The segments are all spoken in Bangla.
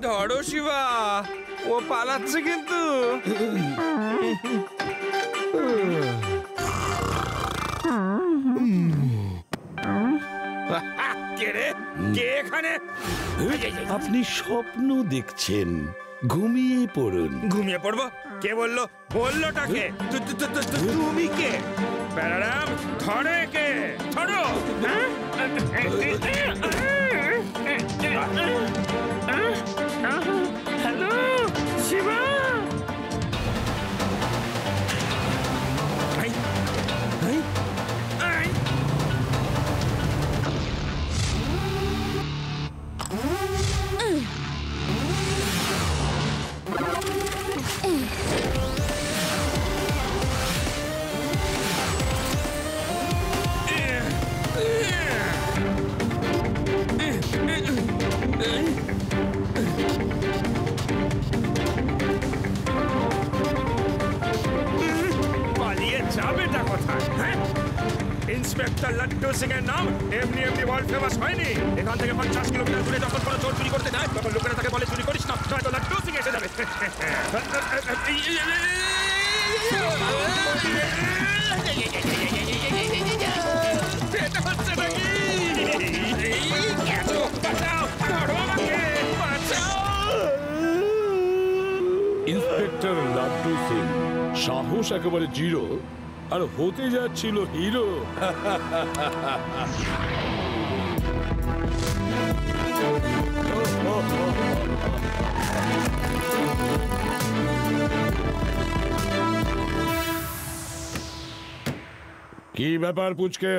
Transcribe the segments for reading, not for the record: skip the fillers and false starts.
ধরো শিবা, ও পালাচ্ছে কিন্তু। আপনি স্বপ্ন দেখছেন, ঘুমিয়ে পড়ুন। ঘুমিয়ে পড়বো? কে বললো? বললোটাকে? তুমি কে? বেলারাম, ধরো একে, ধরো। হ্যালো শিবা। ইন্সপেক্টর লাড্ডু সিং এর নাম এমনি এমনি ওয়ার্ল্ড ফেমাস হয়নি। এখান থেকে 50 কিলোমিটার দূরে যখন কোনো চোর চুরি করতে যায় তখন লোকেরা তাকে বলে চুরি করিস না, নয়তো লাড্ডু সিং এসে যাবে। ইন্সপেক্টর লাড্ডু সিং সাহস একেবারে জিরো, আর হতে যাচ্ছিল হিরো। কি ব্যাপার পুচকে,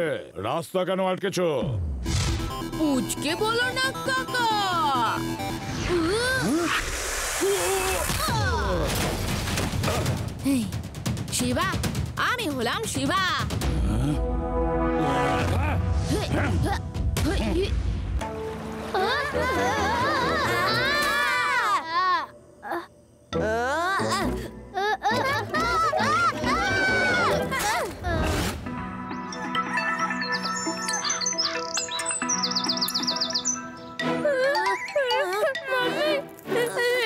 রাস্তা কেন আটকেছ? পুচকে বলো না কাকা। শিবা, আমি হলাম শিবা।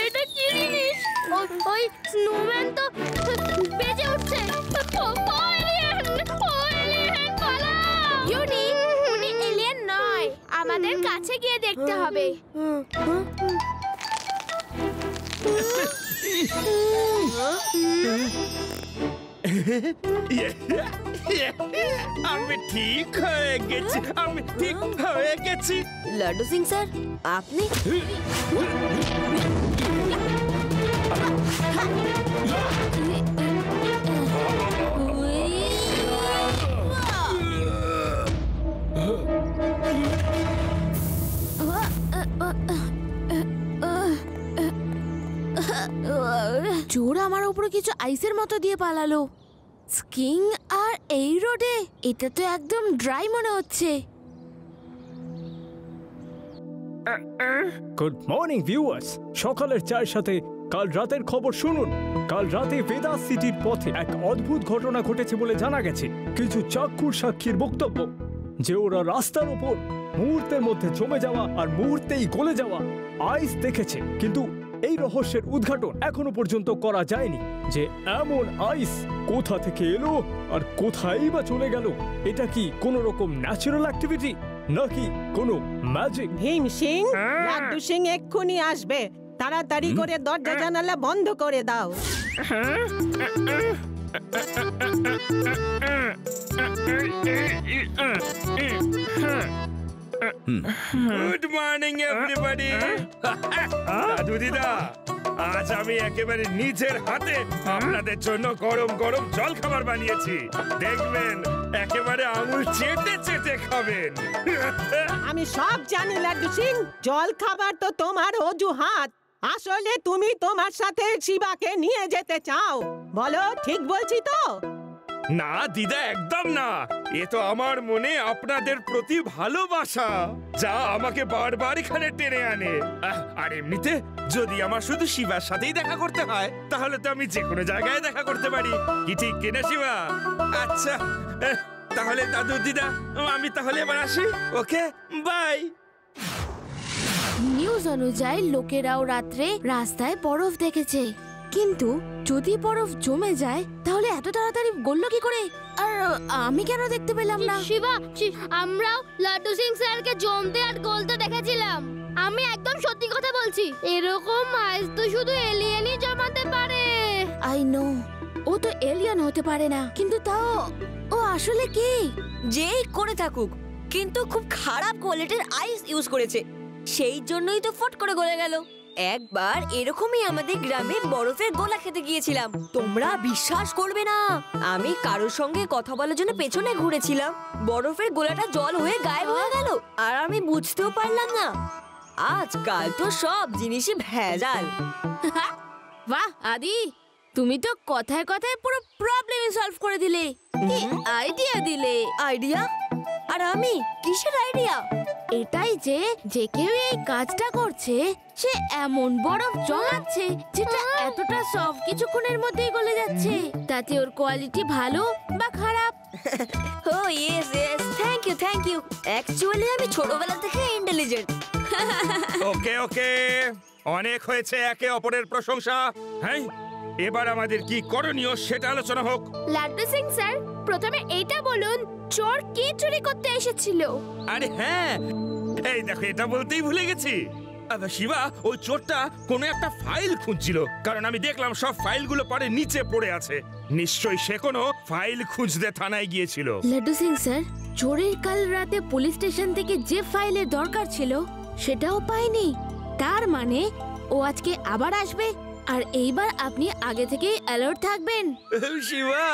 এটা কি জিনিস? ওই স্নোম্যান তো বেজে উঠছে। উনি এলিয়েন নয়, আমাদের কাছে গিয়ে দেখতে হবে। আমি ঠিক হয়ে গেছি, আমি ঠিক হয়ে গেছি। লাড্ডু সিং স্যার, আপনি? চোর আমার উপরে কিছু আইসের মতো দিয়ে পালালো। স্কিং আর এই রোডে, এটা তো একদম ড্রাই মনে হচ্ছে। গুড মর্নিং ভিউয়ার্স, সকালের চায়ের সাথে কাল রাতের খবর শুনুন। কাল রাতে ভেদাস সিটির পথে এক অদ্ভুত ঘটনা ঘটেছে বলে জানা গেছে। কিছু চাক্ষুষ সাক্ষীর বক্তব্য যে ওরা রাস্তার উপর মুহূর্তের মধ্যে জমে যাওয়া আর মুহূর্তেই গলে যাওয়া আইস দেখেছে, কিন্তু এই রহস্যের উদ্ঘাটন এখনো পর্যন্ত করা যায়নি যে এমন আইস কোথা থেকে এলো আর কোথায় বা চলে গেল। এটা কি কোনো রকম ন্যাচারাল অ্যাক্টিভিটি নাকি কোনো ম্যাজিক? ভীম সিং, লাড্ডু সিং এক্ষুনি আসবে, তাড়াতাড়ি করে দরজা জানালা বন্ধ করে দাও। Good morning everybody. দাদু দিদা, আজ আমি একেবারে নিজের হাতে আপনাদের জন্য গরম গরম জল খাবার বানিয়েছি। দেখবেন একেবারে আঙুল চেটে চেটে খাবেন। আমি সব জানি লাড্ডু সিং, জল খাবার তো তোমার অজুহাত। আসলে তুমি তোমার সাথে শিবাকে নিয়ে যেতে চাও, বলো ঠিক বলছি তো? না দিদা, একদম না। এ তো আমার মনে আপনাদের প্রতি ভালোবাসা, যা আমাকে বারবার এখানে টেনে আনে। আর এমনিতে যদি আমার শুধু শিবার সাথেই দেখা করতে হয়, তাহলে তো আমি যে কোনো জায়গায় দেখা করতে পারি। কি ঠিক কিনা শিবা? আচ্ছা, তাহলে দাদু দিদা, আমি তাহলে এবার আসি। ওকে, বাই। নিউজ অনুযায়ী লোকেরাও রাত্রে রাস্তায় বরফ দেখেছে, কিন্তু যদি বরফ জমে যায় তাহলে এত তাড়াতাড়ি গলল কি করে? আর আমি কেন দেখতে পেলাম না? শিবা, আমরাও লাড্ডু সিং স্যারকে জমতে আর গলতে দেখেছিলাম। আমি একদম সত্যি কথা বলছি, এরকম আইস তো শুধু এলিয়েনই জমাতে পারে। আই নো, ও তো এলিয়েন হতে পারে না, কিন্তু তাও ও আসলে কি? যেই করে থাকুক, কিন্তু খুব খারাপ কোয়ালিটির আইস ইউজ করেছে, সেই জন্যই তো ফট করে গলে গেল। একবার এরকমই আমাদের গ্রামে বরফের গোলা খেতে গিয়েছিলাম। তোমরা বিশ্বাস করবে না, আমি কারোর সঙ্গে কথা বলার জন্য পেছনে ঘুরেছিলাম, বরফের গোলাটা জল হয়ে গায়েব হয়ে গেল, আর আমি বুঝতেও পারলাম না। আজকাল তো সব জিনিসই ভেজাল। বাহ আদি, তুমি তো কথায় কথায় পুরো প্রবলেমই সলভ করে দিলে। কি আইডিয়া দিলে! আইডিয়া? আর আমি কিসের আইডিয়া? এটাই যে যে কেউ এই কাজটা করছে, সে এমন বরফ জমাচ্ছে যেটা এতটা সফট কিছুক্ষণের মধ্যেই গলে যাচ্ছে। তাতে ওর কোয়ালিটি ভালো বা খারাপ। ও yes yes, thank you. Actually আমি ছোটবেলা থেকে ইন্টেলিজেন্ট। ওকে ওকে, অনেক হয়েছে একে অপরের প্রশংসা। হ্যাঁ, এবার আমাদের কি করণীয় সেটা আলোচনা হোক। লাড্ডু সিং স্যার, প্রথমে এইটা বলুন, চোর কি চুরি করতে এসেছিল? আরে হ্যাঁ, এই দেখো, এটা বলতেই ভুলে গেছি। শিবা, ওই চোরটা কোনো একটা ফাইল খুঁজছিল, কারণ আমি দেখলাম সব ফাইলগুলো পরে নিচে পড়ে আছে। নিশ্চয়ই সে কোনো ফাইল খুঁজতে থানায় গিয়েছিল। লাড্ডু সিং স্যার, চোরের কাল রাতে পুলিশ স্টেশন থেকে যে ফাইলের দরকার ছিল সেটাও পাইনি। তার মানে ও আজকে আবার আসবে, আর এইবার আপনি আগে থেকেই অ্যালার্ট থাকবেন। শিবা,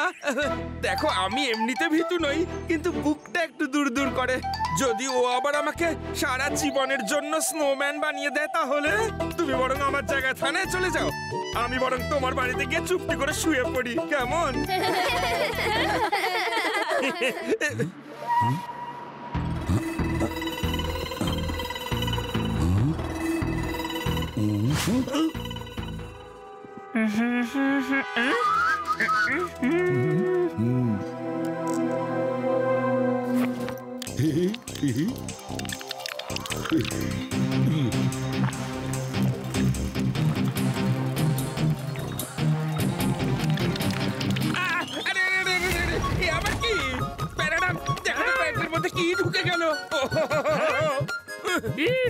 দেখো, আমি এমনিতে ভীতু নই, কিন্তু বুকটা একটু দূর দূর করে। যদি ও আবার আমাকে সারা জীবনের জন্য স্নোম্যান বানিয়ে দেয়, তাহলে তুমি বরং আমার জায়গায় থানায় চলে যাও, আমি বরং তোমার বাড়িতে গিয়ে চুপটি করে শুয়ে পড়ি, কেমন? কি ঢুকে গেল?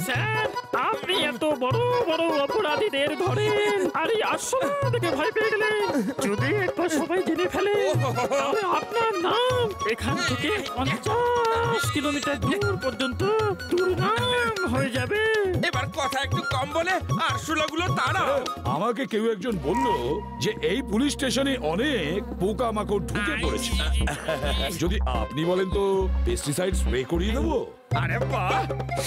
স্যার, আপনি এত বড় বড় অপরাধীদের ধরেন আর এই আশ্রম থেকে ভয় পেয়ে গেলেন। যদি একবার সবাই জেনে ফেলে, তাহলে আপনার নাম এখান থেকে 50 কিলোমিটার দূর পর্যন্ত দুর্নাম হয়ে যাবে। এবার কথা একটু কম বলে আরশোলাগুলো তাড়াও। আমাকে কেউ একজন বলল যে এই পুলিশ স্টেশনে অনেক পোকামাকড় ঢুকে পড়েছে। যদি আপনি বলেন তো পেস্টিসাইড স্প্রে করিয়ে দেবো। আরে বাহ,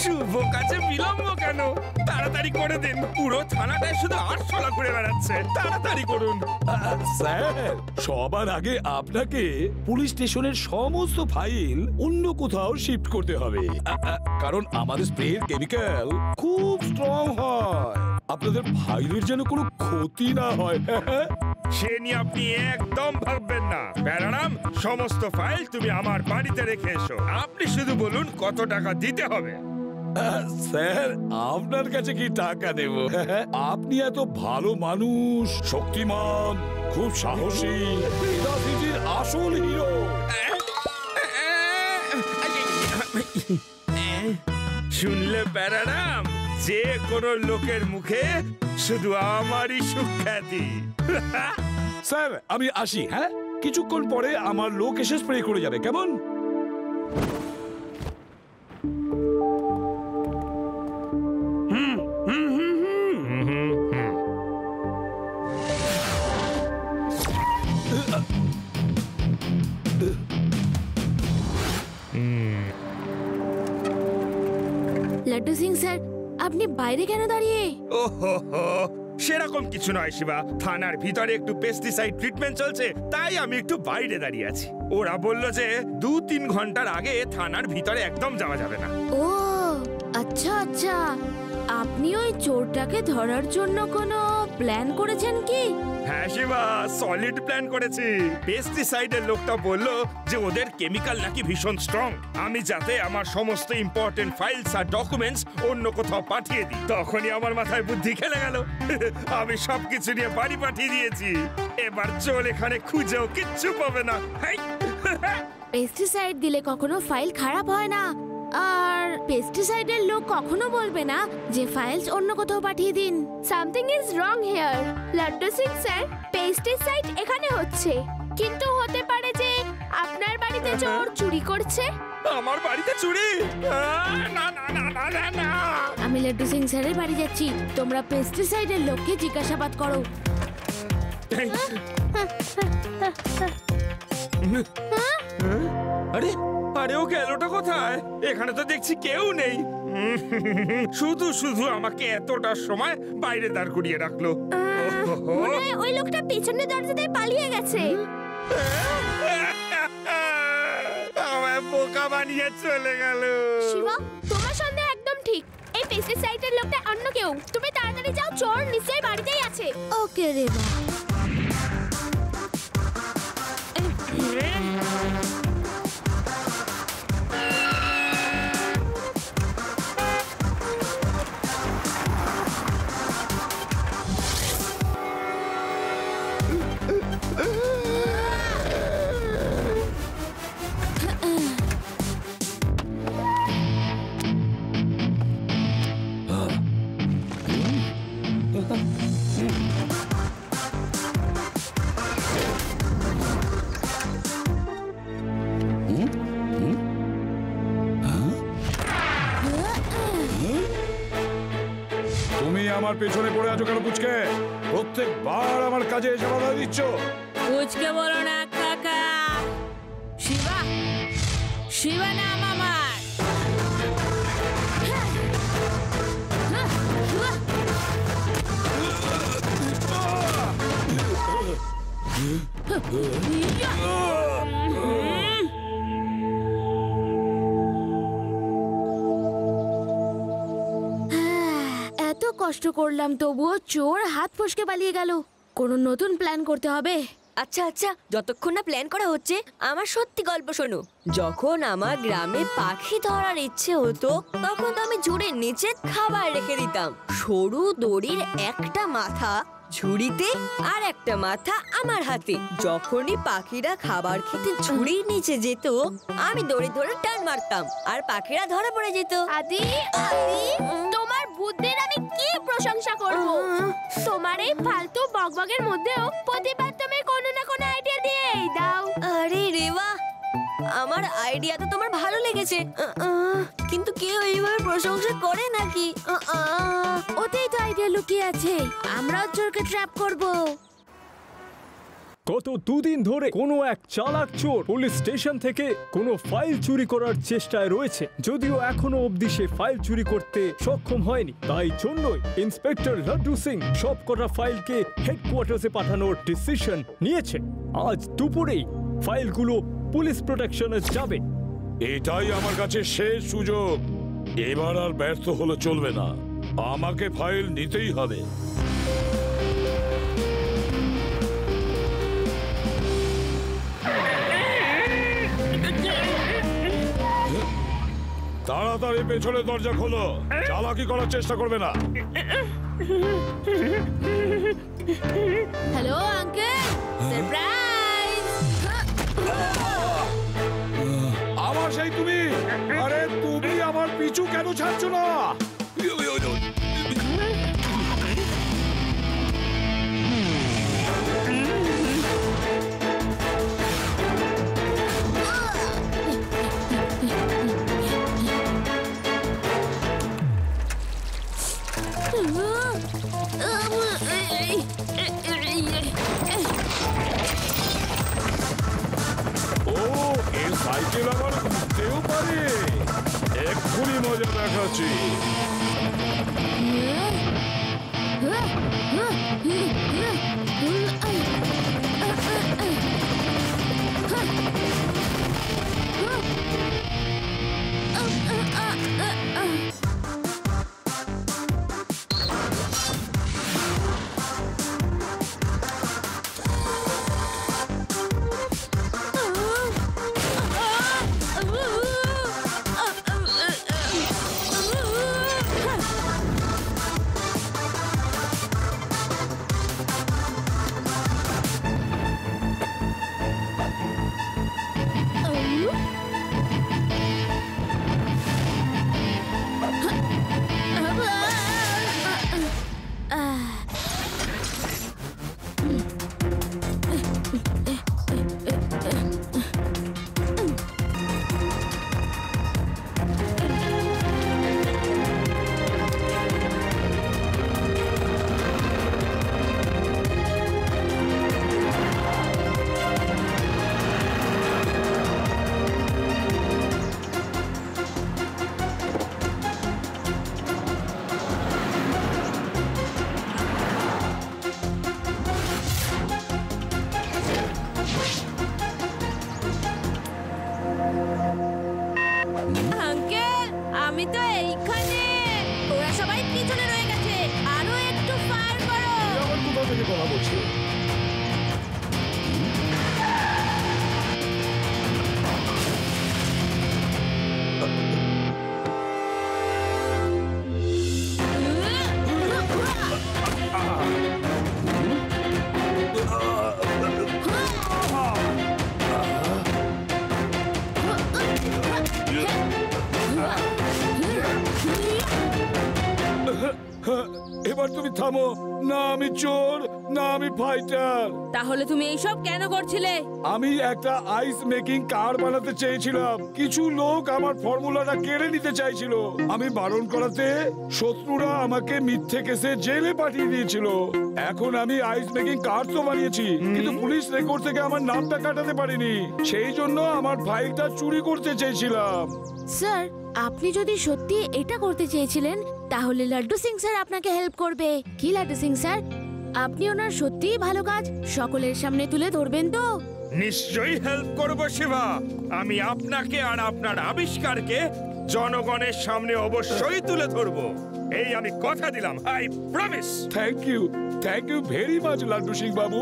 শুভ কাজে বিলম্ব কেন? তাড়াতাড়ি করে দিন, পুরো থানাটায় শুধু আরশোলা ঘুরে বেড়াচ্ছে, তাড়াতাড়ি করুন। স্যার, সবার আগে আপনাকে পুলিশ স্টেশনের সমস্ত ফাইল অন্য কোথাও শিফট করতে হবে, কারণ আমাদের স্প্রের কেমিক্যাল খুব স্ট্রং হয়। আপনাদের ফাইলের যেন কোনো ক্ষতি না হয়। সে নিয়ে আপনি একদম ভাববেন না প্যারারাম। সমস্ত ফাইল তুমি আমার বাড়িতে রেখে এসো। আপনি শুধু বলুন কত টাকা দিতে হবে। স্যার, আপনার কাছে কি টাকা দেব? আপনি এত ভালো মানুষ, শক্তিমান, খুব সাহসী, সিটির আসল হিরো। শুনলে প্যারারাম, যে কোনো লোকের মুখে শুধু আমারই সুখ্যাতি। স্যার, আমি আসি। হ্যাঁ, কিছুক্ষণ পরে আমার লোক এসে স্প্রে করে যাবে, কেমন? লাড্ডু সিং স্যার, আপনি বাইরে কেন দাঁড়িয়ে? ওহো, সেরকম কিছু নয় শিবা। থানার ভিতরে একটু পেস্টিসাইড ট্রিটমেন্ট চলছে, তাই আমি একটু বাইরে দাঁড়িয়ে আছি। ওরা বলল যে 2-3 ঘন্টার আগে থানার ভিতরে একদম যাওয়া যাবে না। ও আচ্ছা আচ্ছা, আপনি ওই চোরটাকে ধরার জন্য কোনো প্ল্যান করেছেন কি? হ্যাঁ শিবা, সলিড প্ল্যান করেছি। পেস্টিসাইডের লোকটা বলল যে ওদের কেমিক্যাল নাকি ভীষণ স্ট্রং। আমি যাতে আমার সমস্ত ইম্পর্টেন্ট ফাইলস আর ডকুমেন্টস অন্য কোথাও পাঠিয়ে দিই, তখনই আমার মাথায় বুদ্ধি খেলে গেল। আমি সবকিছু নিয়ে বাড়ি পাঠিয়ে দিয়েছি। এবার চল এখানে খুঁজেও কিচ্ছু পাবে না। পেস্টিসাইড দিলে কখনো ফাইল খারাপ হয় না, আর পেস্টিসাইডের লোক কখনো বলবে না যে ফাইলস অন্য কোথাও পাঠিয়ে দিন। Something is wrong here. Laddu Singh sir, pesticide এখানে হচ্ছে, কিন্তু হতে পারে যে আপনার বাড়িতে চোর চুরি করছে। আমার বাড়িতে চুরি? না না না না না না। আমি লাড্ডু সিং স্যারের বাড়ি যাচ্ছি, তোমরা পেস্টিসাইডের লোককে জিজ্ঞাসাবাদ করো। আরে আরে, ও গেলটা কোথায়? এখানে তো দেখছি কেউ নেই। শুধু শুধু আমাকে এতটা সময় বাইরে দাঁড় করিয়ে রাখলো। মনে হয় ওই লোকটা পেছনের দরজা দিয়ে পালিয়ে গেছে। আমায় বোকা বানিয়ে চলে গেল। শিবা, তোমার সন্দেহ একদম ঠিক। এই পেস্টিসাইডের লোকটা অন্য কেউ। তুমি তাড়াতাড়ি যাও, চোর নিশ্চয়ই বাড়িতেই আছে। ওকে রে বা। তুমি আমার পেছনে পড়ে আছো কেন পুচকে? প্রত্যেকবার আমার কাজে এসে বাধা দিচ্ছ। পুচকে বলো না কাকা। শিবা, শিবা নাম আমার। এত কষ্ট করলাম, তবুও চোর হাত ফসকে পালিয়ে গেল। কোনো নতুন প্ল্যান করতে হবে। আচ্ছা আচ্ছা, যতক্ষণ না প্ল্যান করা হচ্ছে, আমার সত্যি গল্প শোনো। যখন আমার গ্রামে পাখি ধরার ইচ্ছে হতো, তখন তো আমি ঝুড়ির নিচে খাবার রেখে দিতাম। সরু দড়ির একটা মাথা ঝুড়িতে আর একটা মাথা আমার হাতে। যখনই পাখিরা খাবার খেতে ঝুড়ির নিচে যেত, আমি দড়ি ধরে টান মারতাম আর পাখিরা ধরা পড়ে যেত। আদি, আদি, তোমার বুদ্ধির আমি কি প্রশংসা করব। তোমার এই ফালতু বকবকের মধ্যেও প্রতিবার তুমি কোনো না কোনো আইডিয়া দিয়েই দাও। আরে রেবা, আমার আইডিয়া তো তোমার ভালো লেগেছে, কিন্তু কেউ এইভাবে প্রশংসা করে নাকি? ওতেই তো আইডিয়া লুকিয়ে আছে। আমরাও চোরকে ট্র্যাপ করব। গত 2 দিন ধরে কোনো এক চালাক চোর পুলিশ স্টেশন থেকে কোনো ফাইল চুরি করার চেষ্টায় রয়েছে, যদিও এখনো অবধি সে ফাইল চুরি করতে সক্ষম হয়নি। তাই জন্যই ইন্সপেক্টর লাড্ডু সিং সবকটা ফাইলকে হেডকোয়ার্টার্সে পাঠানোর ডিসিশন নিয়েছে। আজ দুপুরেই ফাইলগুলো পুলিশ প্রোটেকশনে যাবে। এটাই আমার কাছে শেষ সুযোগ। এবার আর ব্যর্থ হলে চলবে না। আমাকে ফাইল নিতেই হবে। তাড়াতাড়ি পেছনে দরজা খোলো। চালাকি করার চেষ্টা করবে না। Hello uncle, surprise! আমার সেই তুমি? আরে তুমি আমার পিছু কেন ছাড়ছো না? সাইকেল আবার ঘুরতেও পারে। এক্ষুনি মজা দেখাচ্ছি। আঙ্কেল, আমি তো এইখানে। ওরা সবাই পিছনে রয়ে গেছে, আরো একটু ফায়ার করো। আবার কোথা থেকে কথা বলছে? এবার তুমি থামো। না আমি চোর, না আমি ফাইটার। তাহলে তুমি এইসব কেন করছিলে? আমি একটা আইস মেকিং কার বানাতে চেয়েছিলাম। কিছু লোক আমার ফর্মুলাটা কেড়ে নিতে চাইছিল। আমি বারণ করাতে শত্রুরা আমাকে মিথ্যে কেসে জেলে পাঠিয়ে দিয়েছিল। এখন আমি আইস মেকিং কার তো বানিয়েছি, কিন্তু পুলিশ রেকর্ড থেকে আমার নামটা কাটাতে পারিনি। সেই জন্য আমার ফাইলটা চুরি করতে চেয়েছিলাম। স্যার, আপনি যদি সত্যি এটা করতে চেয়েছিলেন তাহলে লাড্ডু সিং স্যার আপনাকে হেল্প করবে। কি লাড্ডু সিং স্যার, আপনি ওনার সত্যিই ভালো কাজ সকলের সামনে তুলে ধরবেন তো? নিশ্চয়ই হেল্প করব শিবা। আমি আপনাকে আর আপনার আবিষ্কারকে জনগণের সামনে অবশ্যই তুলে ধরব। এই আমি কথা দিলাম, I promise. Thank you very much Laddu Singh বাবু।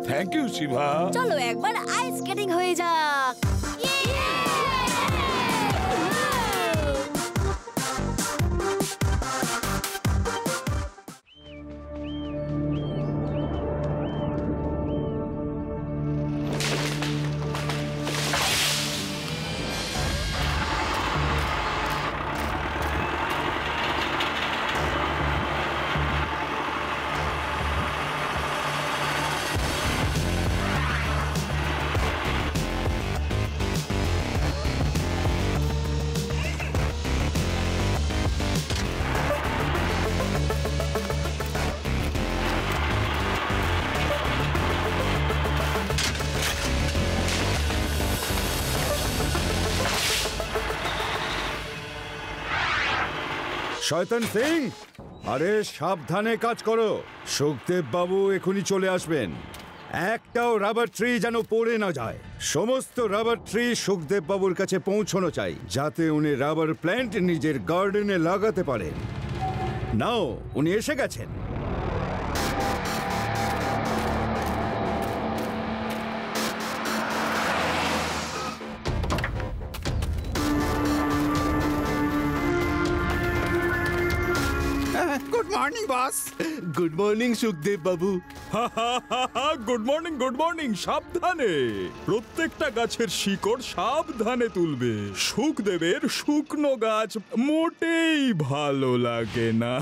Thank you Shiva. চলো একবার আইস স্কেটিং হয়ে যাক। শয়তান সিং, আরে সাবধানে কাজ করো। সুখদেব বাবু এখনই চলে আসবেন। একটাও রাবার ট্রি যেন পড়ে না যায়। সমস্ত রাবার ট্রি সুখদেব বাবুর কাছে পৌঁছানো চাই, যাতে উনি রাবার প্ল্যান্ট নিজের গার্ডেনে লাগাতে পারেন। নাও, উনি এসে গেছেন। Good morning boss. Good morning Sukhdev বাবু। Good morning. সাবধানে, প্রত্যেকটা গাছের শিকড় সাবধানে তুলবে। সুখদেবের শুকনো গাছ মোটেই ভালো লাগে না।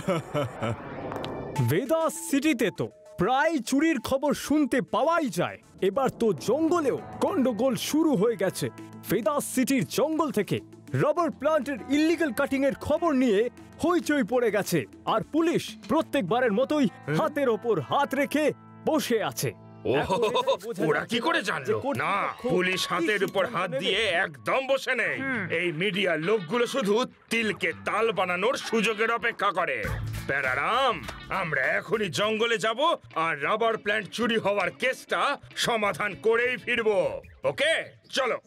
ভেদাস সিটিতে তো প্রায় চুরির খবর শুনতে পাওয়াই যায়। এবার তো জঙ্গলেও গন্ডগোল শুরু হয়ে গেছে। ভেদাস সিটির জঙ্গল থেকে রাবার প্লান্টের ইল্লিগাল কাটিং এর খবর নিয়ে হইচই পড়ে গেছে। আর পুলিশ প্রত্যেকবারের মতোই হাতের ওপর হাত রেখে বসে আছে। ওরা কি করে জানলো? না, পুলিশ হাতের উপর হাত দিয়ে একদম বসে নেই। এই মিডিয়ার লোকগুলো শুধু তিলকে তাল বানানোর সুযোগের অপেক্ষা করে। প্যারারাম, আমরা এখনই জঙ্গলে যাব আর রাবার প্ল্যান্ট চুরি হওয়ার কেসটা সমাধান করেই ফিরবো। ওকে, চলো।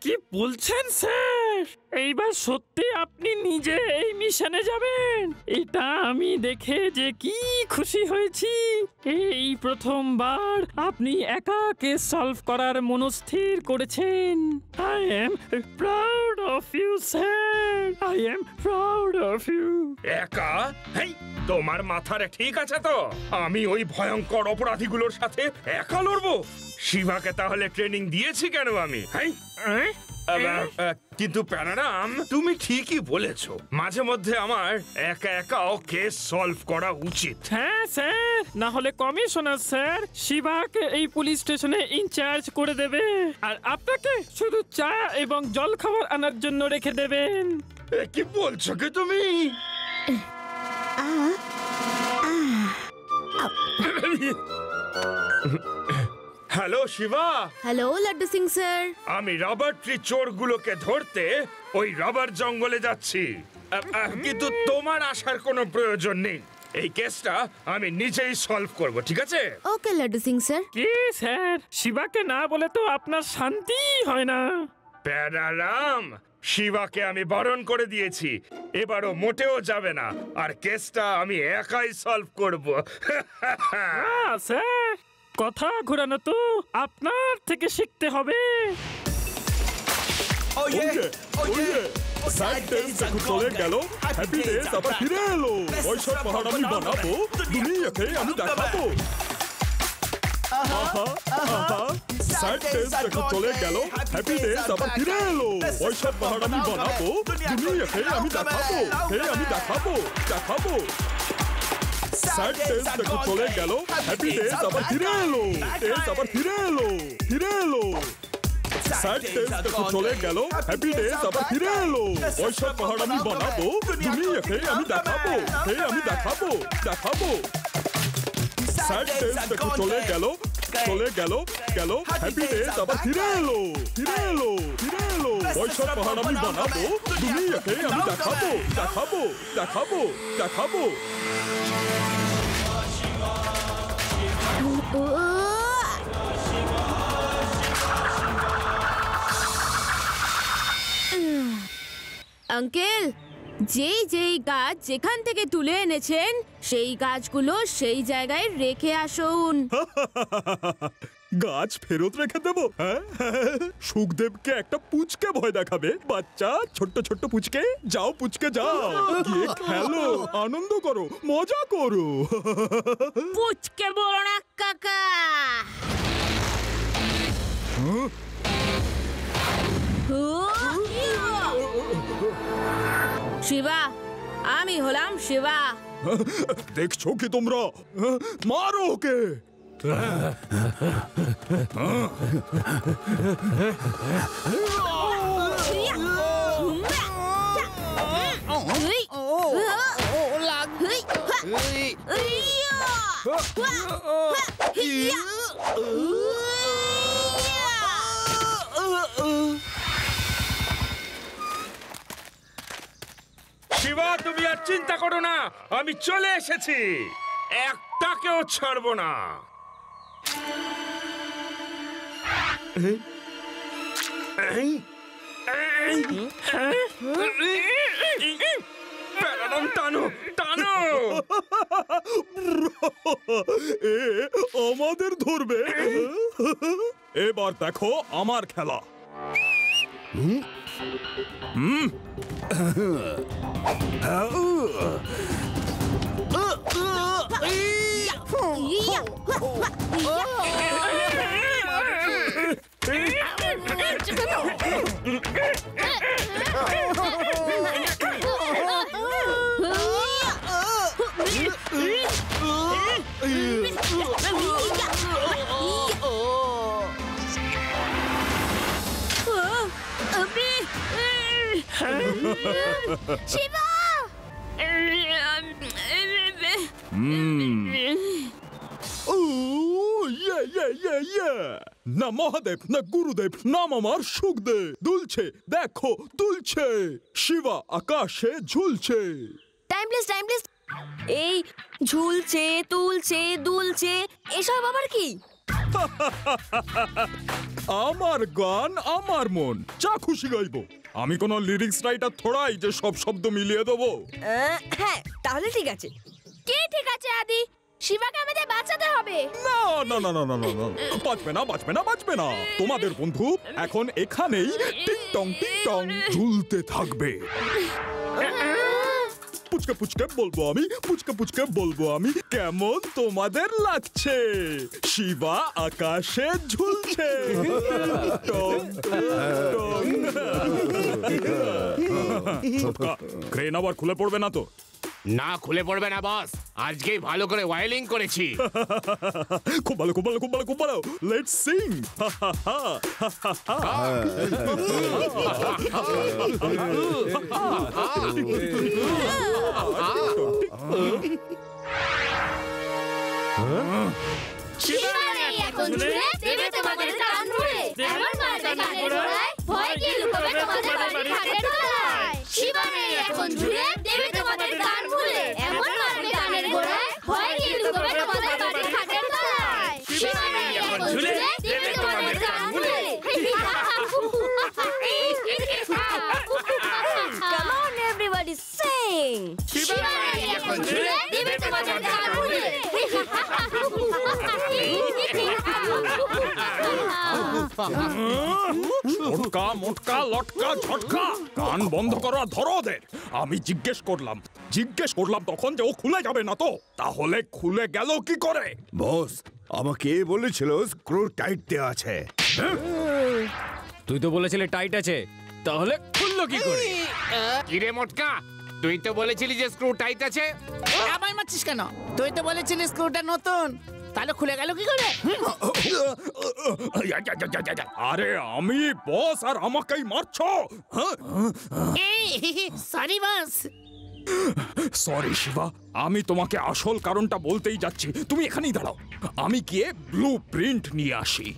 কি বলছেন স্যার? এইবার সত্যি আপনি নিজে এই মিশনে যাবেন? এটা আমি দেখে যে কি খুশি হয়েছি। এই প্রথমবার আপনি একা কেস সলভ করার মনস্থির করেছেন। I am proud of you sir, I am proud of you. একা? হেই, তোমার মাথারে ঠিক আছে তো? আমি ওই ভয়ঙ্কর অপরাধীগুলোর সাথে একা লড়বো? শিবাকে তাহলে ট্রেনিং দিয়েছি কেন আমি? কিন্তু প্যারারাম, তুমি ঠিকই বলেছো, মাঝে মধ্যে আমার একা একাও কেস সলভ করা উচিত। হ্যাঁ স্যার, না হলে কমিশনার স্যার শিবাকে এই পুলিশ স্টেশনে ইনচার্জ করে দেবে আর আপনাকে শুধু চা এবং জল খাবার আনার জন্য রেখে দেবেন। কি বলছো কি তুমি? Hello Shiva. Hello Laddu Singh sir. আমি রাবার ট্রি চোরগুলোকে ধরতে ওই রাবার জঙ্গলে যাচ্ছি, কিন্তু তোমার আসার কোনো প্রয়োজন নেই। এই কেসটা আমি নিজেই সলভ করব, ঠিক আছে? ওকে লাড্ডু সিং স্যার। কি স্যার, শিবাকে না বলে তো আপনার শান্তি হয় না। প্যারারাম, শিবাকে আমি বারণ করে দিয়েছি, এবারও মোটেও যাবে না, আর কেসটা আমি একাই সলভ করব। স্যার, কথা ঘোরানো তো আপনার থেকে শিখতে হবে। চলে গেল, হ্যাপি ডেজ আবার ফিরে এলো। ওইসব পাহাড় আমি বানাবো, দুনিয়াকে আমি দেখাবো। স্যাড ডেজ চলে গেল, হ্যাপি ডেজ আবার ফিরে এলো। ওইসব পাহাড় আমি বানাবো, দুনিয়াকে আমি দেখাবো, আমি দেখাবো, দেখাবো। স্যাড ডেজ চলে গেল, হ্যাপি ডেজ আবার ফিরে এলো, ডেজ আবার ফিরে এলো, ফিরে এলো। স্যাড ডেজ চলে গেল, হ্যাপি ডেজ আবার ফিরে এলো। ওইসব পাহাড় আমি বানাবো, দুনিয়াকে আমি দেখাবো, আমি দেখাবো, দেখাবো। স্যাড ডেজ চলে গেল, চলে গেল, গেল, হ্যাপি ডেজ আবার ফিরে এলো, ফিরে এলো, ফিরে এলো। ওইসব পাহাড় আমি বানাবো, দুনিয়াকে আমি দেখাবো, দেখাবো, দেখাবো, দেখাবো। আঙ্কেল, যেই গাছ যেখান থেকে তুলে এনেছেন সেই গাছগুলো সেই জায়গায় রেখে আসুন। গাছ ফেরত রেখে দেবো? সুখদেবকে একটা পুচকে ভয় দেখাবে? বাচ্চা, ছোট্ট ছোট্ট পুচকে, যাও পুচকে যাও, গিয়ে খেলো, আনন্দ করো, মজা করো। পুচকে বড় না কাকা। শিবা, আমি হলাম শিবা। দেখছো কি তোমরা? মারো ওকে। শিবা, তুমি আর চিন্তা করো না, আমি চলে এসেছি, একটাকেও ছাড়বো না। টানো, টানো। এ আমাদের ধরবে। এবার দেখো আমার খেলা। শিবা! না মহাদেব না গুরুদেব, নাম আমার সুখদেব। দুলছে, দেখো দুলছে, শিবা আকাশে ঝুলছে। Time please. এই ঝুলছে, তুলছে, দুলছে এসব আবার কি? আমার গান আমার মন, যা খুশি গাইবো। আমি কোন লিরিক্স রাইটার থোড়াই যে সব শব্দ মিলিয়ে দেবো। হ্যাঁ তাহলে ঠিক আছে। কি ঠিক আছে আদি? শিবাকে আমাদের বাঁচাতে হবে। না না না না না না না, বাঁচবে না। তোমাদের বন্ধু এখন এখানেই টিং টং ঝুলতে থাকবে। পুচকে বলবো আমি, কেমন তোমাদের লাগছে? শিবা আকাশে ঝুলছে। ক্রেন আবার খুলে পড়বে না তো? না, খুলে পড়বে না বস, আজকেই ভালো করে ওয়াইলিং করেছি। খুব ভালো। লেটস সিং। শিবারে এখন ঝুলে দেবে তোমাদের কান ধরে, এমন মারবে কানের গোড়ায়, ভয় কি লুকাবে তোমাদের বাড়ির খাটের তলায়। শিবারে এখন ঝুলে দেবে তোমাদের কান ভুলে, এমন মারবে কানের গোড়ায়, ভয় কি লুকাবে তোমাদের বাড়ির খাটের তলায়। শিবারে এখন ঝুলে দেবে তোমাদের কান ভুলে। Come on everybody sing. শিবারে এখন ঝুলে দেবে তোমাদের কান ভুলে। মোটকা লটকা ঝটকা, কান বন্ধ করো আর ধরো ওদের। আমি জিজ্ঞেস করলাম তখন যে ও খুলে যাবে না তো, তাহলে খুলে গেল কি করে? বস, আমাকে বলেছিল স্ক্রু টাইট দেওয়া আছে। তুই তো বলেছিলি টাইট আছে, তাহলে খুললো কি করে? কিরে মোটকা, তুই তো বলেছিলি যে স্ক্রু টাইট আছে। আমায় মারছিস কেন? তুই তো বলেছিলিস স্ক্রুটা নতুন, তাহলে খুলে গেল কি করে? আরে আমি বস আর আমাকেই মারছো? Sorry boss. সরি শিবা, আমি তোমাকে আসল কারণটা বলতেই যাচ্ছি, তুমি এখানেই দাঁড়াও। আমি গিয়ে ব্লু প্রিন্ট নিয়ে আসি।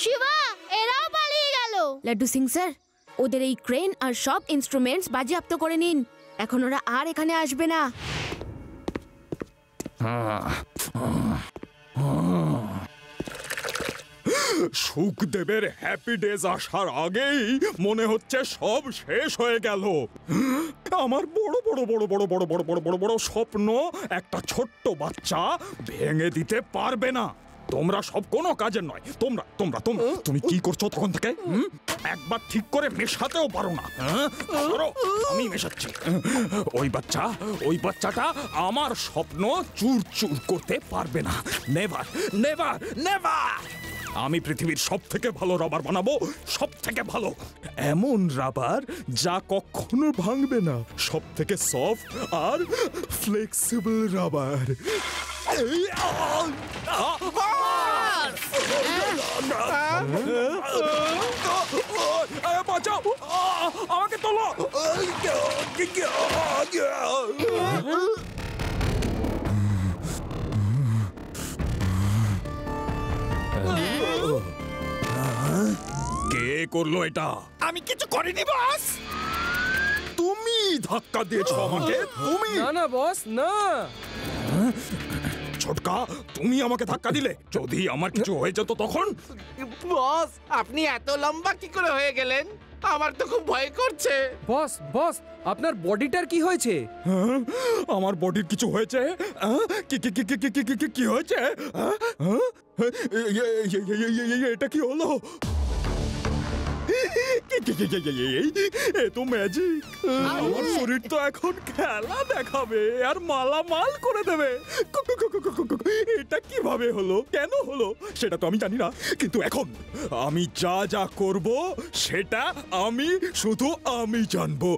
শিবা, এরাও পালিয়ে গেল। লাড্ডু সিং স্যার, ওদের এই ক্রেন আর সব ইনস্ট্রুমেন্টস বাজেয়াপ্ত করে নিন। এখন ওরা আর এখানে আসবে না। সুখদেবের হ্যাপি ডেজ আসার আগেই মনে হচ্ছে সব শেষ হয়ে গেল। আমার বড় বড় স্বপ্ন একটা ছোট্ট বাচ্চা ভেঙে দিতে পারবে না। তোমরা সব কোনো কাজের নয়। তুমি কি করছো তখন থেকে? একবার ঠিক করে মেশাতেও পারো না। আমি মেশাচ্ছি। ওই বাচ্চাটা আমার স্বপ্ন চুর করতে পারবে না। নেভার। আমি পৃথিবীর সব থেকে ভালো রাবার বানাবো, সব থেকে ভালো এমন রাবার যা কখনো ভাঙবে না, সব থেকে সফট আর ফ্লেক্সিবল রাবার। বাঁচাও, আমাকে তোলো। কে করলো এটা? আমি কিছু করিনি বস। তুমি ধাক্কা দিয়েছো আমাকে। তুমি? না বস, না। ছোটকা, তুমি আমাকে ধাক্কা দিলে। যদি আমার কিছু হয়ে যেত তখন? বস, আপনি এত লম্বা কি করে হয়ে গেলেন? আমার তো খুব ভয় করছে। বস আপনার বডিটার কি হয়েছে? আমার বডির কিছু হয়েছে? কি হয়েছে? এটা কি হলো? এ তো ম্যাজিক। আমার শরীর তো এখন খেলা দেখাবে আর মালামাল করে দেবে। এটা কিভাবে হলো, কেন হলো সেটা তো আমি জানি না, কিন্তু এখন আমি যা করব সেটা শুধু আমি জানবো।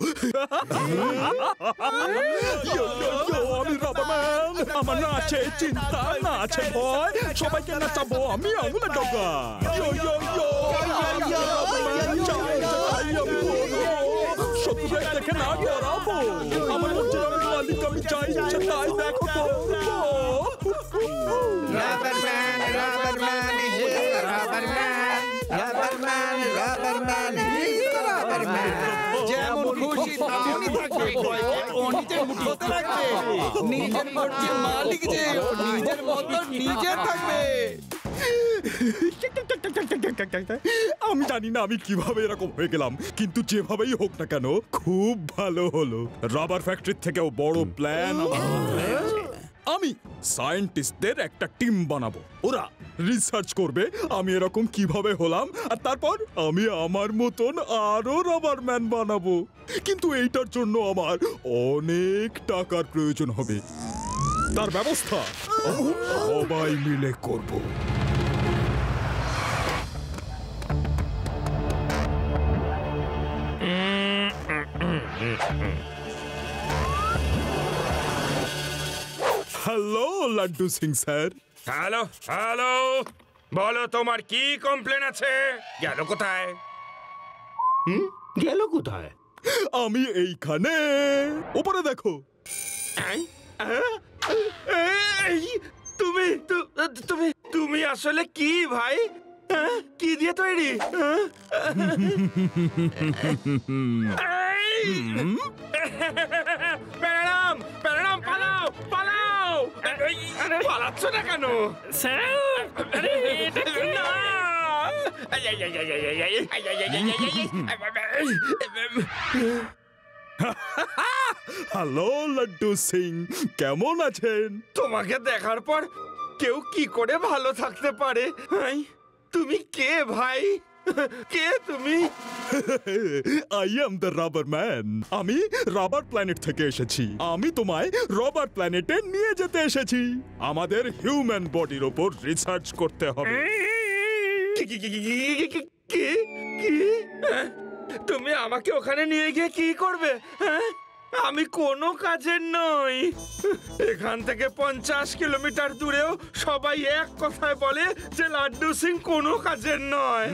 আমি রাবারম্যান। আমার না আছে চিন্তা, না আছে ভয়, সবাইকে নাচাবো আমি আঙুলের ডগা। দেখে না ডরাবো, আমার অরিজিনাল মালিক আমি চাই তাই দেখো তো। রাবারম্যান রাবারম্যান হে রাবারম্যান রাবারম্যান রাবারম্যান হে রাবারম্যান যেমন খুশি তেমনই থাকবে ও নিজের মুঠোতে রাখবে নিজের মর্জির মালিক যে ও নিজের মতো নিজে থাকবে। আমি জানি না আমি কিভাবে এরকম হয়ে গেলাম, কিন্তু যেভাবেই হোক না কেন খুব ভালো হলো। রাবার ফ্যাক্টরির থেকেও বড় প্ল্যান আমার মাথায় আছে। আমি সায়েন্টিস্টদের একটা টিম বানাবো, ওরা রিসার্চ করবে আমি এরকম কিভাবে হলাম, আর তারপর আমি আমার মতন আরো রাবারম্যান বানাবো। কিন্তু এইটার জন্য আমার অনেক টাকার প্রয়োজন হবে, তার ব্যবস্থা সবাই মিলে করব। Hello Laddu Singh sir. Hello hello, বলো তোমার কি কমপ্লেন আছে? গেল কোথায়? গেল কোথায়? আমি এইখানে, উপরে দেখো। এই, তুমি তুমি তুমি আসলে কি ভাই? কি দিয়ে তৈরি? প্যারাম প্যারাম, পালাও পালাও! পালাচ্ছ না কেন? স্যার, আরে এটা কি? না! হ্যালো লাড্ডু সিং, কেমন আছেন? তোমাকে দেখার পর কেউ কি করে ভালো থাকতে পারে? তুমি কে ভাই? কে তুমি? I am the rubber man. আমি রাবার প্ল্যানেট থেকে এসেছি। আমি তোমায় রাবার প্ল্যানেটে নিয়ে যেতে এসেছি। আমাদের হিউম্যান বডির ওপর রিসার্চ করতে হবে। তুমি আমাকে ওখানে নিয়ে গিয়ে কি করবে? আমি কোনো কাজের নই। এখান থেকে 50 কিলোমিটার দূরেও সবাই এক কথায় বলে যে লাড্ডু সিং কোনো কাজের নয়।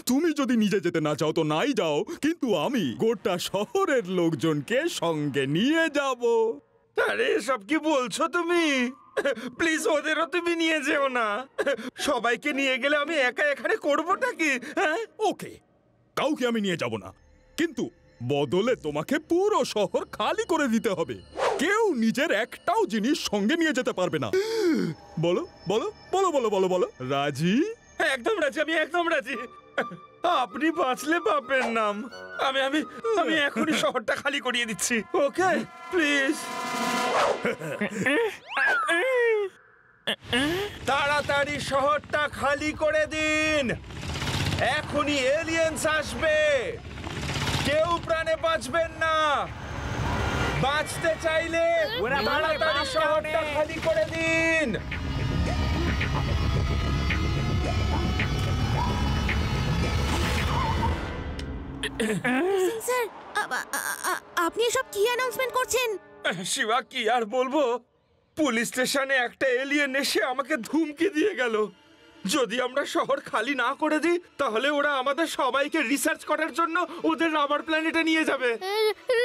তুমি যদি নিজে যেতে না চাও তো নাই যাও, কিন্তু আমি গোটা শহরের লোকজনকে সঙ্গে নিয়ে যাব। আরে সব কি বলছো তুমি? প্লিজ ওদেরও তুমি নিয়ে যেও না। সবাইকে নিয়ে গেলে আমি একা এখানে করবোটা কি? ওকে, কাউকে আমি নিয়ে যাব না, কিন্তু বদলে তোমাকে পুরো শহর খালি করে দিতে হবে। কেউ নিজের একটাও জিনিস সঙ্গে নিয়ে যেতে পারবে না। বলো বলো বলো বলো বলো বলো, রাজি? একদম রাজি, আমি একদম রাজি। আপনি বাঁচলে বাপের নাম। আমি আমি আমি এখনই শহরটা খালি করিয়ে দিচ্ছি। Okay please. তাড়াতাড়ি শহরটা খালি করে দিন, এখনই এলিয়েন্স আসবে। কেউ প্রাণে বাঁচবেন না। বাঁচতে চাইলে তাড়াতাড়ি শহরটা খালি করে দিন। স্যার, আপনি এসব কি অ্যানাউন্সমেন্ট করছেন? শিবা, কি আর বলবো, পুলিশ স্টেশনে একটা এলিয়েন এসে আমাকে ধুমকি দিয়ে গেল। যদি আমরা শহর খালি না করে দিই তাহলে ওরা আমাদের সবাইকে রিসার্চ করার জন্য ওদের রাবার প্ল্যানেটে নিয়ে যাবে।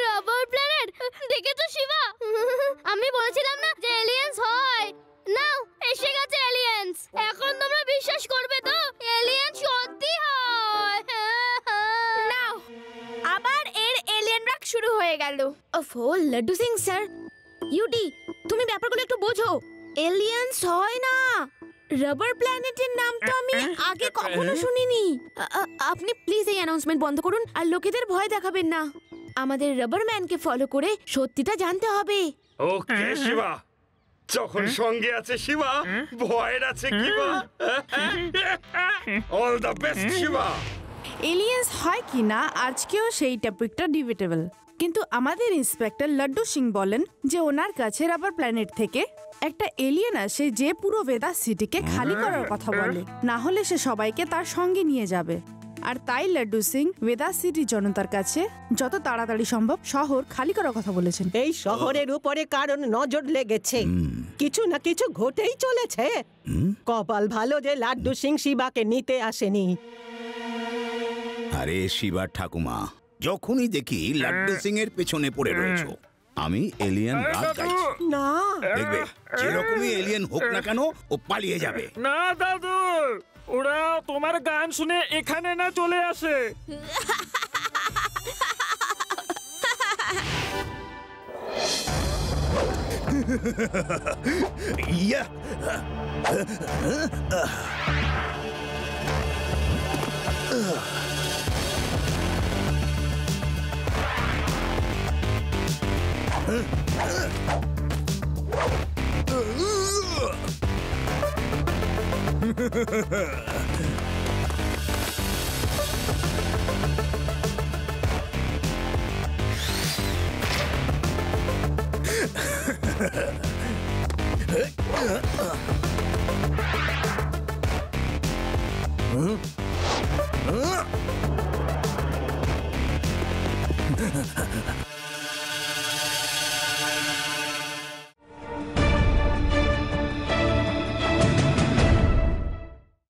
রাবার প্ল্যানেট দেখেছো শিবা? আমি বলেছিলাম না যে এলিয়েন্স হয়। নাও এসে গেছে এলিয়েন্স। এখন তোমরা বিশ্বাস করবে তো এলিয়েন্স সত্যি হয়? নাও, আবার এর এলিয়েন রাগ শুরু হয়ে গেল। ওফো লাড্ডু সিং স্যার, ইউডি তুমি ব্যাপারগুলো একটু বোঝো। এলিয়েন্স হয় না, রাবার প্ল্যানেটের নাম তো আমি আগে কখনো শুনিনি। আপনি প্লিজ এই অ্যানাউন্সমেন্ট বন্ধ করুন আর লোকেদের ভয় দেখাবেন না। আমাদের রাবার ম্যানকে ফলো করে সত্যিটা জানতে হবে। ওকে শিবা, যখন সঙ্গে আছে শিবা, ভয়ের আছে কিবা। All the best Shiva. Aliens হয় কি না আজকেও সেই টপিকটা ডিবেটেবল, কিন্তু আমাদের ইন্সপেক্টর লাড্ডু সিং বলেন যে ওনার কাছে রাবার প্ল্যানেট থেকে একটা এলিয়েন আসে যে পুরো ভেদাস সিটিকে খালি করার কথা বলে, না হলে সে সবাইকে তার সঙ্গে নিয়ে যাবে। আর তাই লাড্ডু সিং বেদা সিটির জনতার কাছে যত তাড়াতাড়ি সম্ভব শহর খালি করার কথা বলেছেন। এই শহরের উপরে কারণ নজর লেগেছে, কিছু না কিছু ঘটেই চলেছে। কপাল ভালো যে লাড্ডু সিং শিবাকে নিতে আসেনি। আরে শিবার ঠাকুমা, যখনই দেখি লাড্ডু সিং এর পেছনে পড়ে রয়েছো, আমি এলিয়েন রাগ গাইছি। না, দেখবে যেরকমই এলিয়েন হোক না কেন ও পালিয়ে যাবে। না দাদু, ওরা তোমার গান শুনে এখানে না চলে আসে। ইয়া